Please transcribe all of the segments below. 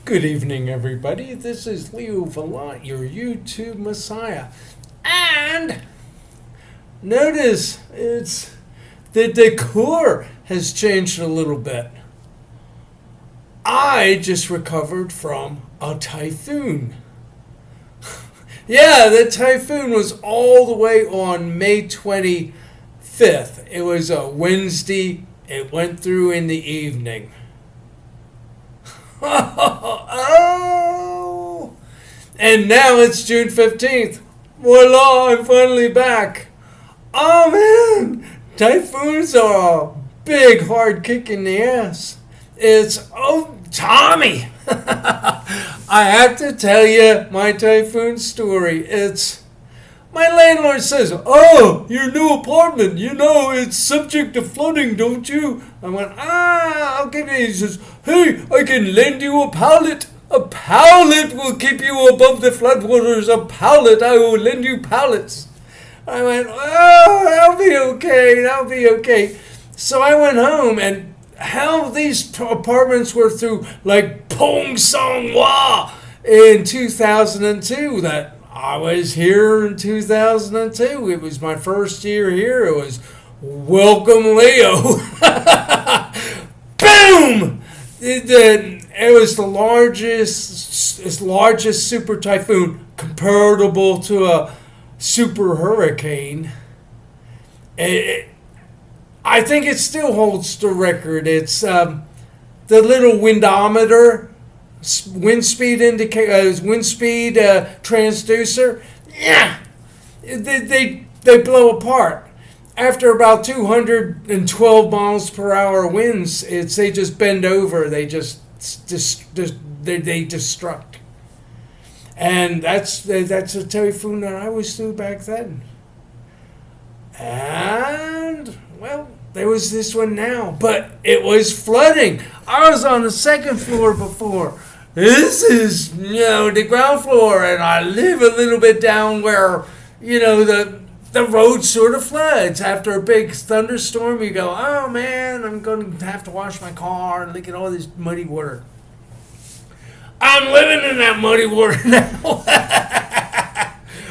Good evening, everybody. This is Leo Valant, your YouTube Messiah. And notice the decor has changed a little bit. I just recovered from a typhoon. Yeah, the typhoon was all the way on May 25th. It was a Wednesday. It went through in the evening. Oh! And now it's June 15th. Voila, I'm finally back. Oh man, typhoons are a big hard kick in the ass. Tommy! I have to tell you my typhoon story. My landlord says, "Oh, your new apartment, it's subject to flooding, don't you?" I went, I'll give you. He says, "Hey, I can lend you a pallet. A pallet will keep you above the floodwaters. A pallet, I will lend you pallets." I went, I'll be okay. So I went home, and how these apartments were through like Pong Song Wah in 2002 that I was here in 2002. It was my first year here. It was welcome, Leo. Boom! It was the largest super typhoon comparable to a super hurricane. I think it still holds the record. It's the little windometer. Wind speed transducer, they blow apart after about 212 miles per hour winds. They just bend over. They just they destruct, and that's a typhoon that I was through back then. And well, there was this one now, but it was flooding. I was on the second floor before. This is, the ground floor, and I live a little bit down where, the road sort of floods. After a big thunderstorm, you go, oh man, I'm going to have to wash my car and look at all this muddy water. I'm living in that muddy water now.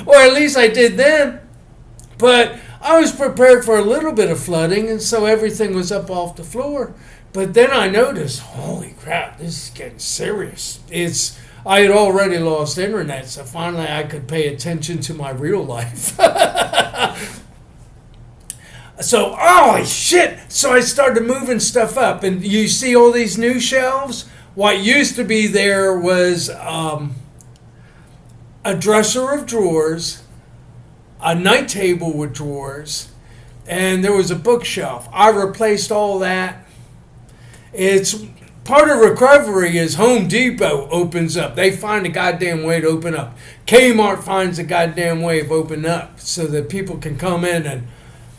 Or at least I did then. But I was prepared for a little bit of flooding, and so everything was up off the floor. But then I noticed, holy crap, this is getting serious. I had already lost internet, so finally I could pay attention to my real life. So, holy shit! So I started moving stuff up, and you see all these new shelves? What used to be there was a dresser of drawers, a night table with drawers, and there was a bookshelf. I replaced all that. It's part of recovery is Home Depot opens up. They find a goddamn way to open up. Kmart finds a goddamn way of opening up so that people can come in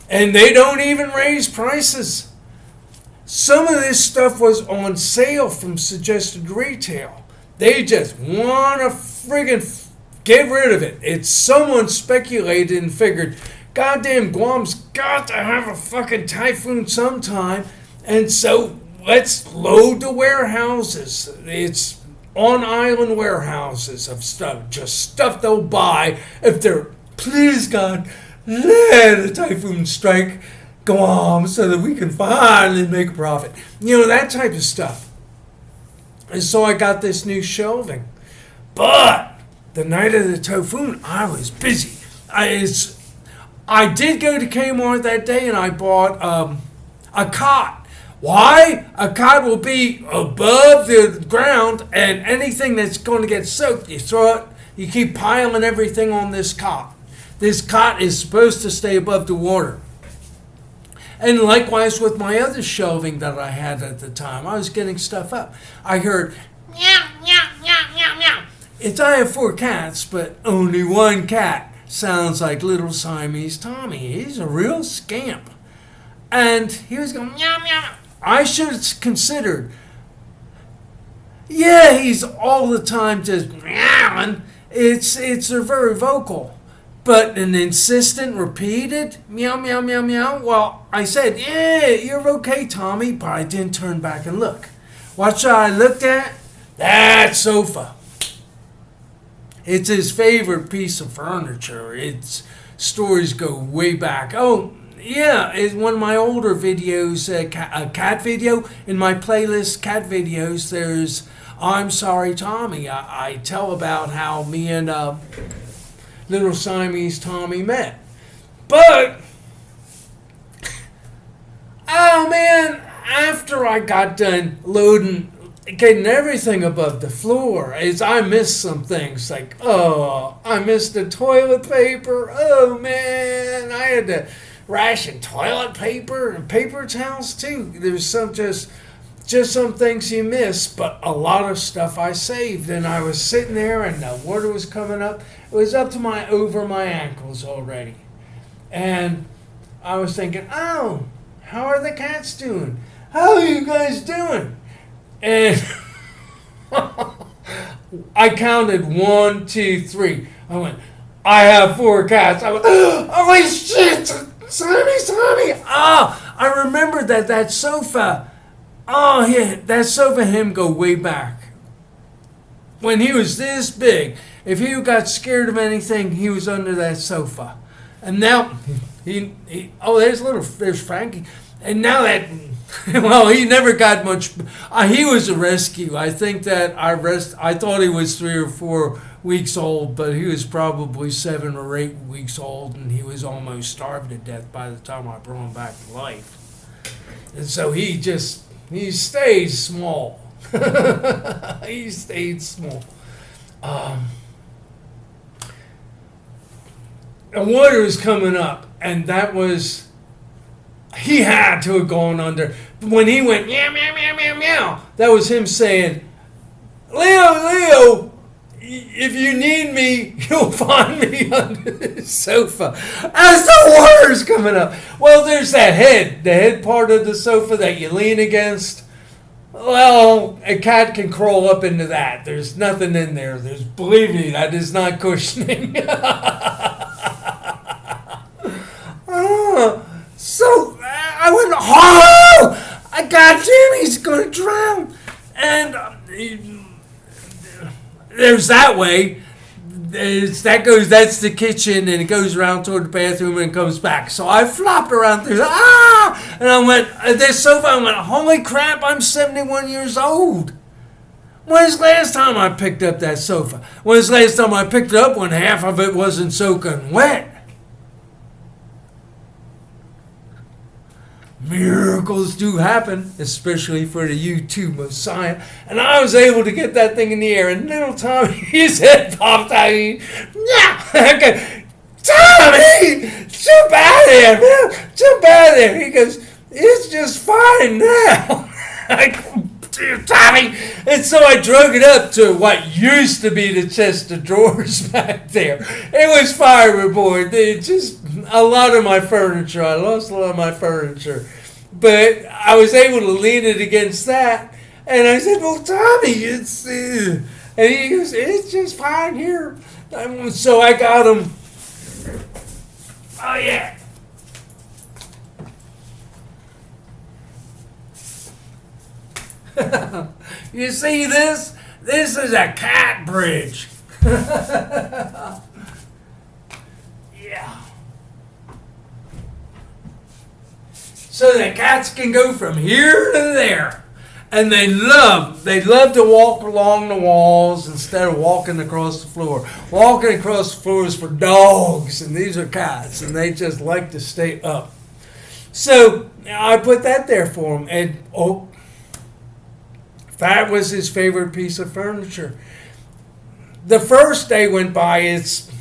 and they don't even raise prices. Some of this stuff was on sale from suggested retail. They just want to friggin' get rid of it. It's someone speculated and figured, goddamn Guam's got to have a fucking typhoon sometime, and so let's load the warehouses. It's on-island warehouses of stuff, just stuff they'll buy if they're, please God, let a typhoon strike Guam so that we can finally make a profit. That type of stuff. And so I got this new shelving. But the night of the typhoon, I was busy. I did go to Kmart that day and I bought a cot. Why? A cot will be above the ground, and anything that's going to get soaked, you throw it, you keep piling everything on this cot. This cot is supposed to stay above the water. And likewise with my other shelving that I had at the time, I was getting stuff up. I heard, meow, meow, meow, meow, meow. I have 4 cats, but only one cat sounds like little Siamese Tommy. He's a real scamp. And he was going, meow, meow. I should have considered, he's all the time just meowing. They're very vocal. But an insistent, repeated meow, meow, meow, meow. Well, I said, you're okay, Tommy, but I didn't turn back and look. What I looked at? That sofa. It's his favorite piece of furniture. Its stories go way back. Oh, yeah, it's one of my older videos, a cat video. In my playlist, cat videos, there's I'm Sorry, Tommy. I tell about how me and little Siamese Tommy met. But, oh man, after I got done loading, getting everything above the floor, I missed some things. Like, oh, I missed the toilet paper. Oh man, I had to ration toilet paper and paper towels too. There's some just some things you miss, but a lot of stuff I saved. And I was sitting there, and the water was coming up. It was up to over my ankles already, and I was thinking, oh, how are the cats doing? How are you guys doing? And I counted 1, 2, 3. I went, I have 4 cats. I went, holy shit, Tommy. Ah, I remember that sofa. Oh, yeah, that sofa him go way back. When he was this big, if he got scared of anything, he was under that sofa. And now, there's Frankie. And now that, well, he never got much. He was a rescue. I think that I thought he was 3 or 4 weeks old, but he was probably 7 or 8 weeks old, and he was almost starved to death by the time I brought him back to life. And so he stayed small. He stayed small. The water was coming up, and that was. He had to have gone under. When he went meow, meow, meow, meow, meow, that was him saying, Leo, if you need me, you'll find me under this sofa. As the water's coming up. Well, there's the head part of the sofa that you lean against. Well, a cat can crawl up into that. There's nothing in there. Believe me, that is not cushioning. So I went, oh, I got him, he's going to drown. And there's that way. That's the kitchen, and it goes around toward the bathroom and comes back. So I flopped around through, and I went, this sofa, I went, holy crap, I'm 71 years old. When's the last time I picked up that sofa? When's the last time I picked it up when half of it wasn't soaking wet? Miracles do happen, especially for the YouTube Messiah. And I was able to get that thing in the air, and little Tommy, his head popped out. Yeah, okay, Tommy, jump out of there, man, jump out of there. He goes, it's just fine now. I go, Tommy. And so I drug it up to what used to be the chest of drawers back there. It was fiberboard. It just a lot of my furniture. I lost a lot of my furniture. But I was able to lean it against that. And I said, well, Tommy, it's... and he goes, it's just fine here. So I got him. Oh, yeah. You see this? This is a cat bridge. Yeah. So the cats can go from here to there. And they love to walk along the walls instead of walking across the floor. Walking across the floor is for dogs, and these are cats, and they just like to stay up. So I put that there for him, and that was his favorite piece of furniture. The first day went by, it's,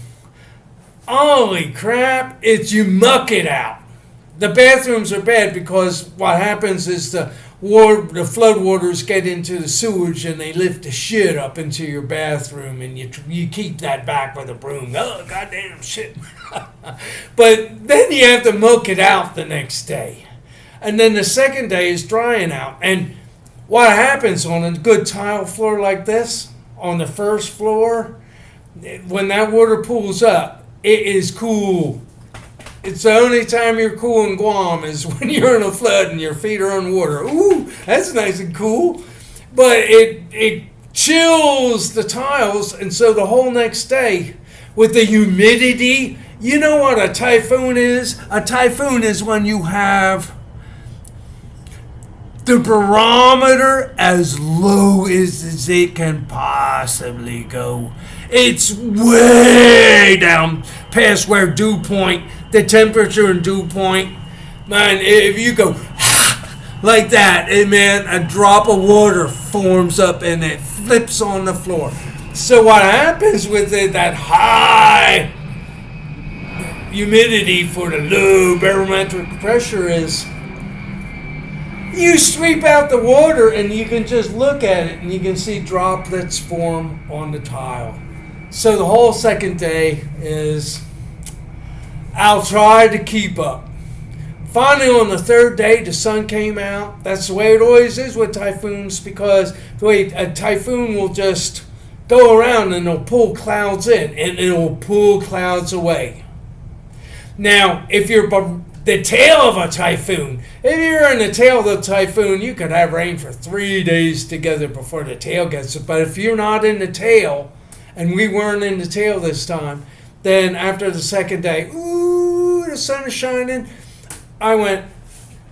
holy crap, you muck it out. The bathrooms are bad because what happens is the flood waters get into the sewage and they lift the shit up into your bathroom, and you keep that back with a broom. Oh, goddamn shit. But then you have to muck it out the next day. And then the second day is drying out. And what happens on a good tile floor like this, on the first floor, when that water pools up, it is cool. It's the only time you're cool in Guam is when you're in a flood and your feet are on water. Ooh, that's nice and cool. But it chills the tiles, and so the whole next day, with the humidity, you know what a typhoon is? A typhoon is when you have the barometer as low as it can possibly go. It's way down past where dew point, the temperature in dew point. Man, if you go like that, man, a drop of water forms up and it flips on the floor. So what happens with that high humidity for the low barometric pressure is you sweep out the water and you can just look at it and you can see droplets form on the tile. So the whole second day is I'll try to keep up. Finally, on the third day, the sun came out. That's the way it always is with typhoons, because the way a typhoon will just go around and it'll pull clouds in and it'll pull clouds away. Now, if you're the tail of a typhoon, if you're in the tail of the typhoon, you could have rain for 3 days together before the tail gets it. But if you're not in the tail, and we weren't in the tail this time, then after the second day, ooh, the sun is shining. I went,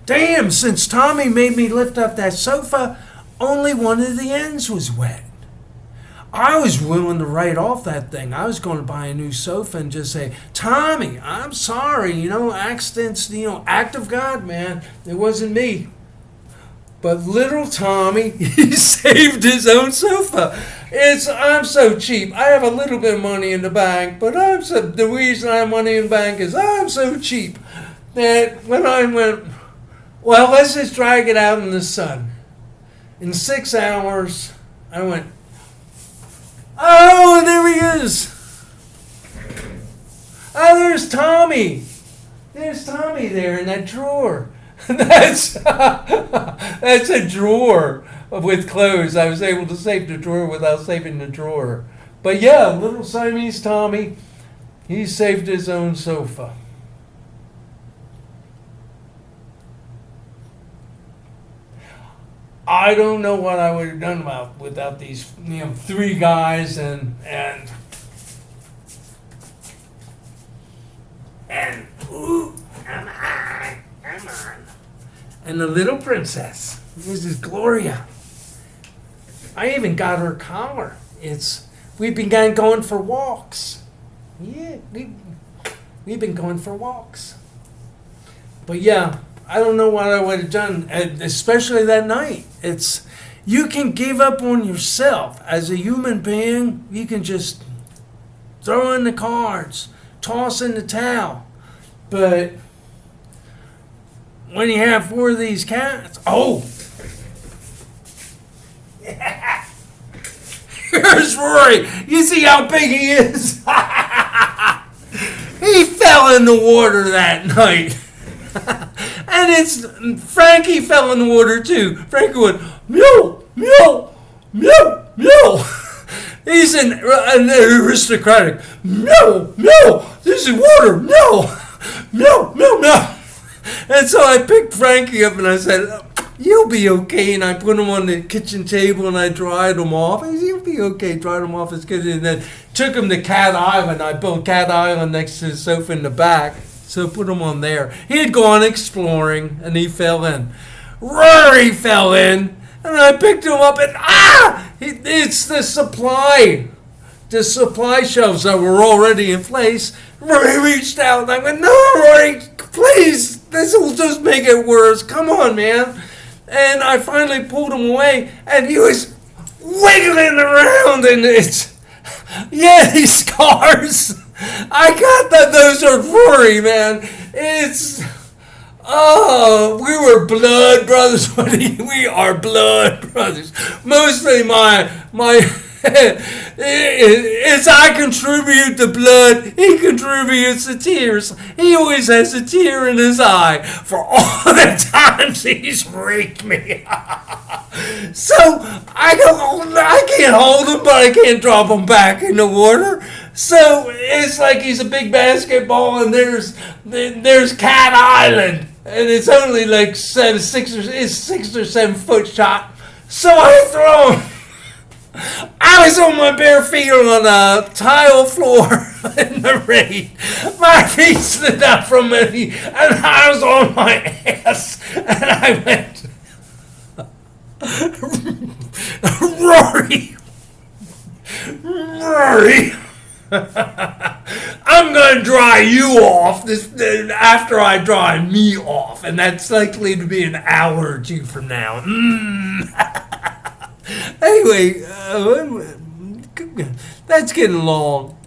damn, since Tommy made me lift up that sofa, only one of the ends was wet. I was willing to write off that thing. I was going to buy a new sofa and just say, Tommy, I'm sorry, accidents, act of God, man. It wasn't me. But little Tommy, he saved his own sofa. I'm so cheap. I have a little bit of money in the bank, but the reason I have money in the bank is I'm so cheap that when I went, well, let's just drag it out in the sun. In 6 hours, I went, oh, there he is. Oh, there's Tommy. There's Tommy there in that drawer. That's a drawer with clothes. I was able to save the drawer without saving the drawer. But yeah, little Siamese Tommy, he saved his own sofa. I don't know what I would have done without these 3 guys and ooh, come on. And the little princess. This is Gloria. I even got her collar. We've been going for walks. Yeah, we've been going for walks. But yeah, I don't know what I would have done, especially that night. You can give up on yourself. As a human being, you can just throw in the cards, toss in the towel. But when you have 4 of these cats, yeah. Here's Rory. You see how big he is? He fell in the water that night. And Frankie fell in the water too. Frankie went, meow, meow, meow, meow. He's an aristocratic, meow, meow, this is water, meow, meow, meow, meow. And so I picked Frankie up and I said, you'll be okay. And I put him on the kitchen table and I dried him off. I said, you'll be okay. Dried him off as good. And then took him to Cat Island. I built Cat Island next to the sofa in the back. So put him on there. He had gone exploring and he fell in. Rory fell in and I picked him up and it's the supply. The supply shelves that were already in place. Rory reached out and I went, no, Rory, please, this will just make it worse. Come on, man. And I finally pulled him away and he was wiggling around and these scars. I got those are Rory, man. We were blood brothers. We are blood brothers. Mostly my it's I contribute the blood, he contributes the tears. He always has a tear in his eye for all the times he's raped me. So I can't hold him, but I can't drop him back in the water. So it's like he's a big basketball, and there's Cat Island, and it's only like 6 or 7 foot shot. So I throw him. was on my bare feet on a tile floor in the rain. My feet stood up from me, and I was on my ass. And I went, Rory, I'm gonna dry you off after I dry me off, and that's likely to be an hour or two from now. Anyway, that's getting long.